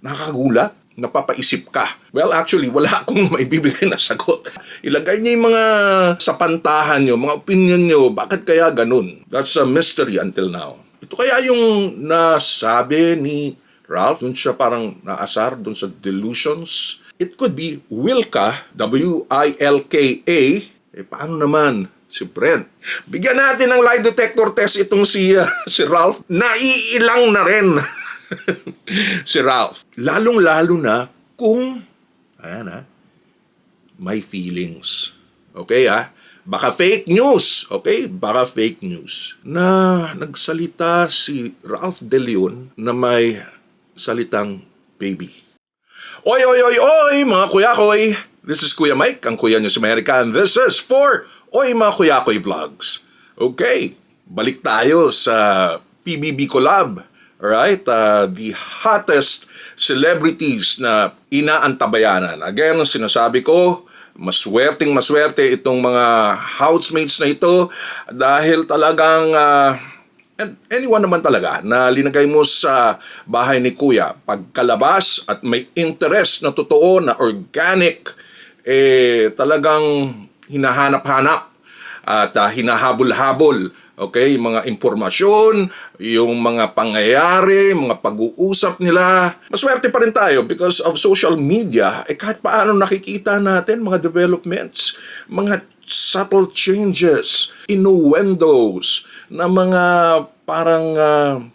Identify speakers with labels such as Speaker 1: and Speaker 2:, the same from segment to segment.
Speaker 1: Nakakagulat. Napapaisip ka. Well, actually, wala akong maibibigay na sagot. Ilagay niyo yung mga sapantahan niyo, mga opinion niyo, bakit kaya ganun? That's a mystery until now. Ito kaya yung nasabi ni Ralph, dun siya parang naasar, dun sa delusions. It could be Wilka, W-I-L-K-A. Paano naman si Brent? Bigyan natin ng lie detector test itong si Ralph. Naiilang na rin. Si Ralph. Lalong-lalo na kung, may feelings. Okay, Baka fake news. Okay? Baka fake news. Na nagsalita si Ralph De Leon na may salitang baby. Oy, mga kuyakoy. This is Kuya Mike, ang kuya niyo sa Amerika. And this is for Oy, mga kuyakoy vlogs. Okay, balik tayo sa PBB Collab. Alright, the hottest celebrities na inaantabayanan. Again, sinasabi ko, maswerteng itong mga housemates na ito dahil talagang anyone naman talaga na linagay mo sa bahay ni Kuya, pagkalabas at may interest na totoo, na organic, talagang hinahanap-hanap at hinahabol-habol. Okay, mga impormasyon, yung mga pangyayari, mga pag-uusap nila. Maswerte pa rin tayo because of social media. Kahit paano nakikita natin mga developments, mga subtle changes, innuendos, na mga parang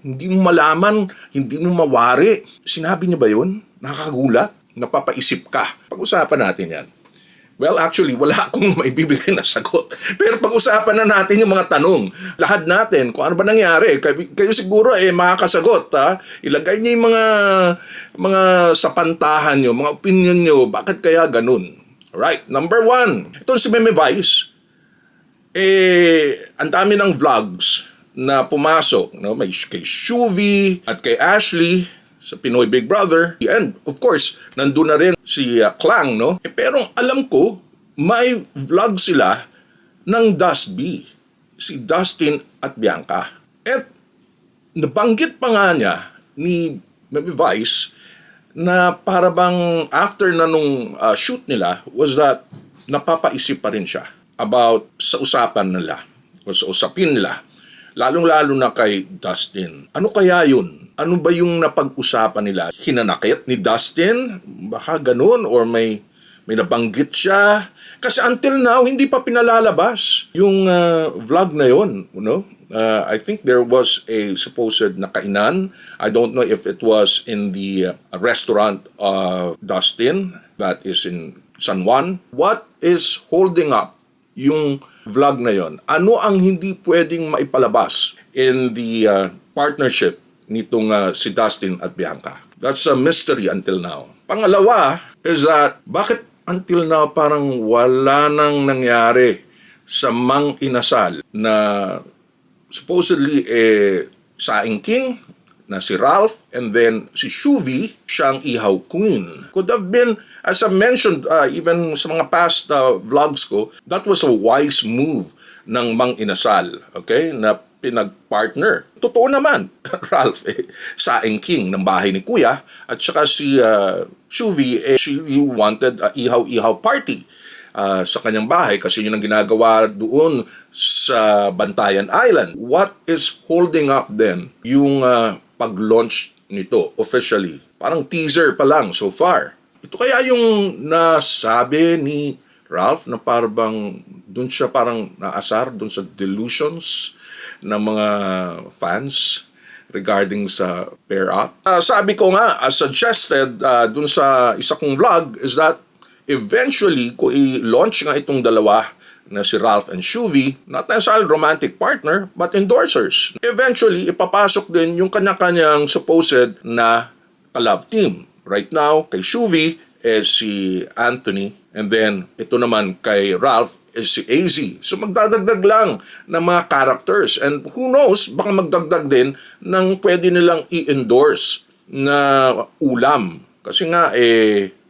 Speaker 1: hindi mo malaman, hindi mo mawari. Sinabi niya ba yun? Nakakagulat? Napapaisip ka? Pag-usapan natin yan. Well, actually, wala akong maibibigay na sagot. Pero pag-usapan na natin yung mga tanong. Lahat natin, kung ano ba nangyari. Kayo siguro makakasagot. Ilagay niyo yung mga sapantahan niyo, mga opinion niyo. Bakit kaya ganun? Alright, number 1. Ito si Meme Vice. Ang dami ng vlogs na pumasok. No? May kay Shuvi at kay Ashley sa Pinoy Big Brother. And of course, nandun na rin si Klang, no? Pero alam ko, may vlog sila ng Dust B. Si Dustin at Bianca. At nabanggit pa nga niya ni Meme Vice na para bang after na nung shoot nila was that napapaisip pa rin siya about sa usapan nila o sa usapin nila. Lalong-lalo na kay Dustin. Ano kaya yun? Ano ba yung napag-usapan nila? Hinanakit ni Dustin? Baka ganun? Or may nabanggit siya? Kasi until now, hindi pa pinalalabas yung vlog na yun. You know? I think there was a supposed na kainan. I don't know if it was in the restaurant of Dustin that is in San Juan. What is holding up yung vlog na yon? Ano ang hindi pwedeng maipalabas in the partnership nitong si Dustin at Bianca? That's a mystery until now. Pangalawa is that bakit until now parang wala nang nangyari sa Mang Inasal na supposedly Saing King na si Ralph and then si Shuvi siyang Ihaw Queen. Could have been, as I mentioned even sa mga past vlogs ko, that was a wise move ng Mang Inasal, okay, na pinag-partner. Totoo naman, Ralph, Saing King ng bahay ni Kuya, at saka si Shuvi, she wanted a ihaw-ihaw party sa kanyang bahay kasi yun ang ginagawa doon sa Bantayan Island. What is holding up then yung pag-launch nito officially? Parang teaser pa lang so far. Ito kaya yung nasabi ni Ralph na parang doon siya parang naasar doon sa delusions ng mga fans regarding sa pair up. Sabi ko nga, as suggested doon sa isa kong vlog, is that eventually, kung i-launch nga itong dalawa na si Ralph and Shuvi, not necessarily romantic partner, but endorsers. Eventually, ipapasok din yung kanya-kanyang supposed na ka-love team. Right now, kay Shuvi si Anthony, and then ito naman kay Ralph is si AZ. So magdadagdag lang ng mga characters, and who knows, baka magdagdag din ng pwede nilang i-endorse na ulam. Kasi nga,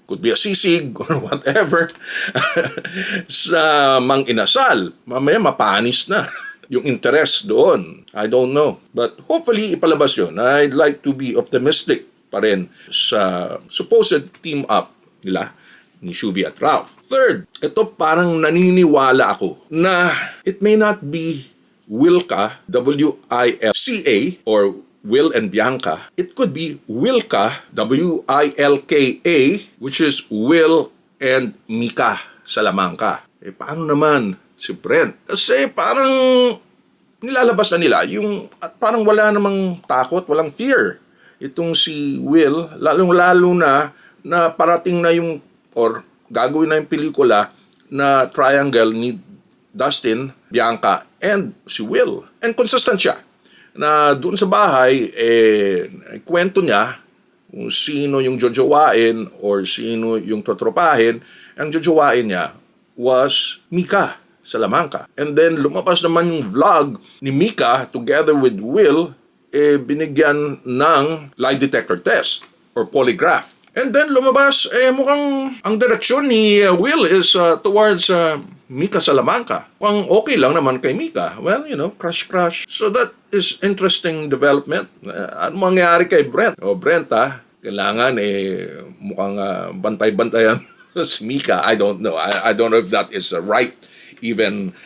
Speaker 1: could be a sisig or whatever sa Mang Inasal. Mamaya mapanis na yung interest doon. I don't know. But hopefully ipalabas yun. I'd like to be optimistic pa rin sa supposed team-up nila ni Shuvi at Ralph. Third, ito parang naniniwala ako na it may not be Wilca, W-I-L-C-A, or Will and Bianca. It could be Wilca, W-I-L-K-A, which is Will and Mika Salamanca. Paano naman si Brent? Kasi parang nilalabas na nila yung at parang wala namang takot, walang fear. Itong si Will, lalong-lalo na parating na yung or gagawin na yung pelikula na triangle ni Dustin, Bianca, and si Will. And consistent siya. Na doon sa bahay, kwento niya kung sino yung jojowain or sino yung totropahin. Ang jojowain niya was Mika Salamanca. And then lumabas naman yung vlog ni Mika together with Will, binigyan ng lie detector test or polygraph. And then lumabas, mukhang ang direksyon ni Will is towards Mika Salamanca. Mukhang okay lang naman kay Mika. Well, crush. So that is interesting development. Ano mangyayari kay Brent? Brent kailangan mukhang bantay-bantayan si Mika. I don't know. I don't know if that is right even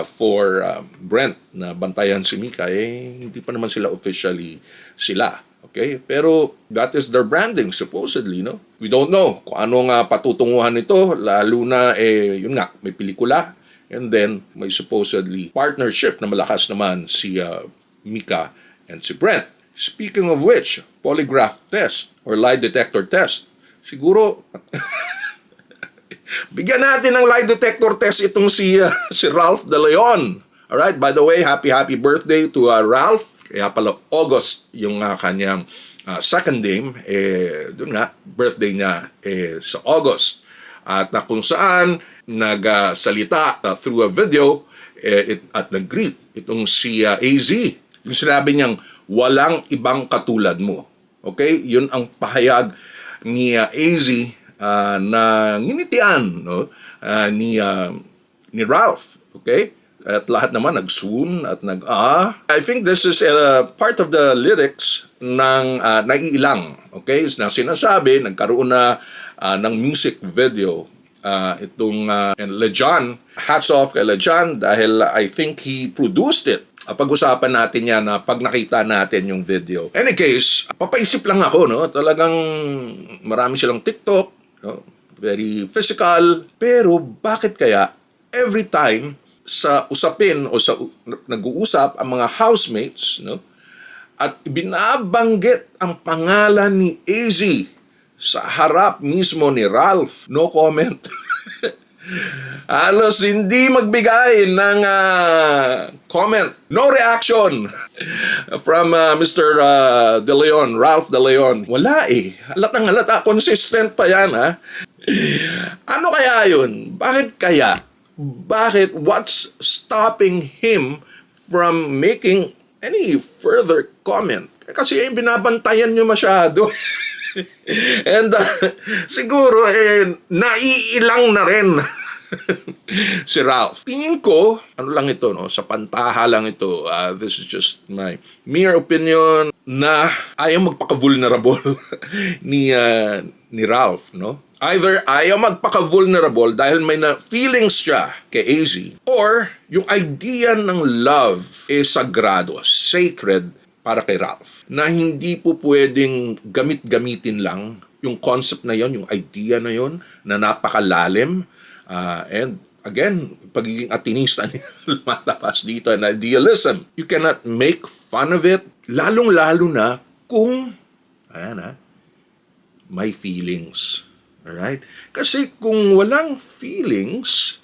Speaker 1: for Brent na bantayan si Mika. Hindi pa naman sila officially sila. Okay? Pero that is their branding supposedly, no? We don't know kung anong patutunguhan nito, lalo na yun nga, may pelikula and then may supposedly partnership na malakas naman si Mika and si Brent. Speaking of which, polygraph test or lie detector test. Siguro bigyan natin ng lie detector test itong si Ralph De Leon. Alright, by the way, happy birthday to Ralph. Kaya pala August yung kanyang second name. Doon nga, birthday niya sa August. At kung saan nagsalita through a video at nag-greet itong si AZ. Yung sinabi niyang, walang ibang katulad mo. Okay? Yun ang pahayag ni AZ na nginitian, no? Ni Ralph. Okay? At lahat naman nag-swoon at I think this is part of the lyrics ng Naiilang. Okay? Na sinasabi, nagkaroon na ng music video itong Lejan. Hats off kay Lejan dahil I think he produced it. Pag-usapan natin yan pag nakita natin yung video. Any case, papaisip lang ako, no? Talagang marami silang TikTok, no? Very physical. Pero bakit kaya every time sa usapin o sa nag-uusap ang mga housemates, no? At binabanggit ang pangalan ni AZ sa harap mismo ni Ralph, no comment. Halos hindi magbigay ng comment. No reaction from Mr. De Leon, Ralph De Leon. Wala Halatang halata. Consistent pa yan, Ano kaya yun? Bakit kaya? What's stopping him from making any further comment? Kasi binabantayan nyo masyado. And siguro naiilang na rin si Ralph. Tingin ko, ano lang ito, no? Sa pantaha lang ito. This is just my mere opinion na ayaw magpaka-vulnerable ni Ralph, no? Either ayaw magpaka-vulnerable dahil may feelings siya kay AZ, or yung idea ng love is sagrado, sacred para kay Ralph. Na hindi po pwedeng gamitin lang yung concept na yon, yung idea na yon na napakalalim. And again, pagiging atinista niya lumalabas dito na idealism. You cannot make fun of it, lalong-lalo na kung may feelings. Alright? Kasi kung walang feelings,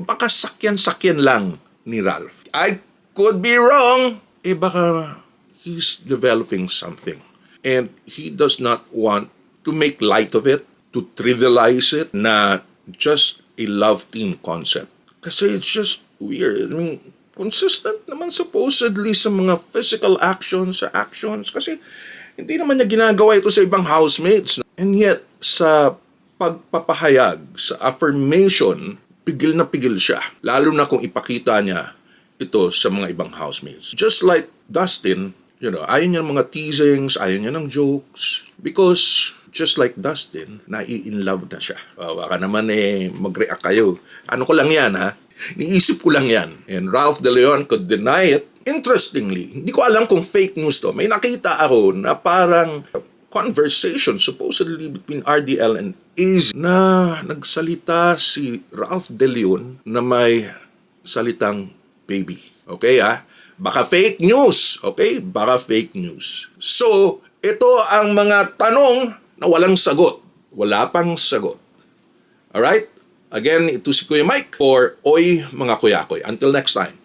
Speaker 1: baka sakyan-sakyan lang ni Ralph. I could be wrong. Baka he's developing something. And he does not want to make light of it, to trivialize it, na just a love team concept. Kasi it's just weird. I mean, consistent naman supposedly sa mga physical actions, kasi hindi naman niya ginagawa ito sa ibang housemates. And yet, sa pagpapahayag, sa affirmation, pigil na pigil siya. Lalo na kung ipakita niya ito sa mga ibang housemates. Just like Dustin Ayaw niya ng mga teasings, ayaw niya ng jokes. Because, just like Dustin, nai-in-love na siya. Baka naman mag-react kayo. Ano ko lang yan, ha? Niisip ko lang yan. And Ralph De Leon could deny it. Interestingly, hindi ko alam kung fake news to. May nakita ako na parang conversation supposedly between RDL and AZ na nagsalita si Ralph De Leon na may salitang baby. Okay, ha? Baka fake news. Okay? Baka fake news. So, ito ang mga tanong na walang sagot. Wala pang sagot. Alright? Again, ito si Kuya Mike for Oy Mga Kuyakoy. Until next time.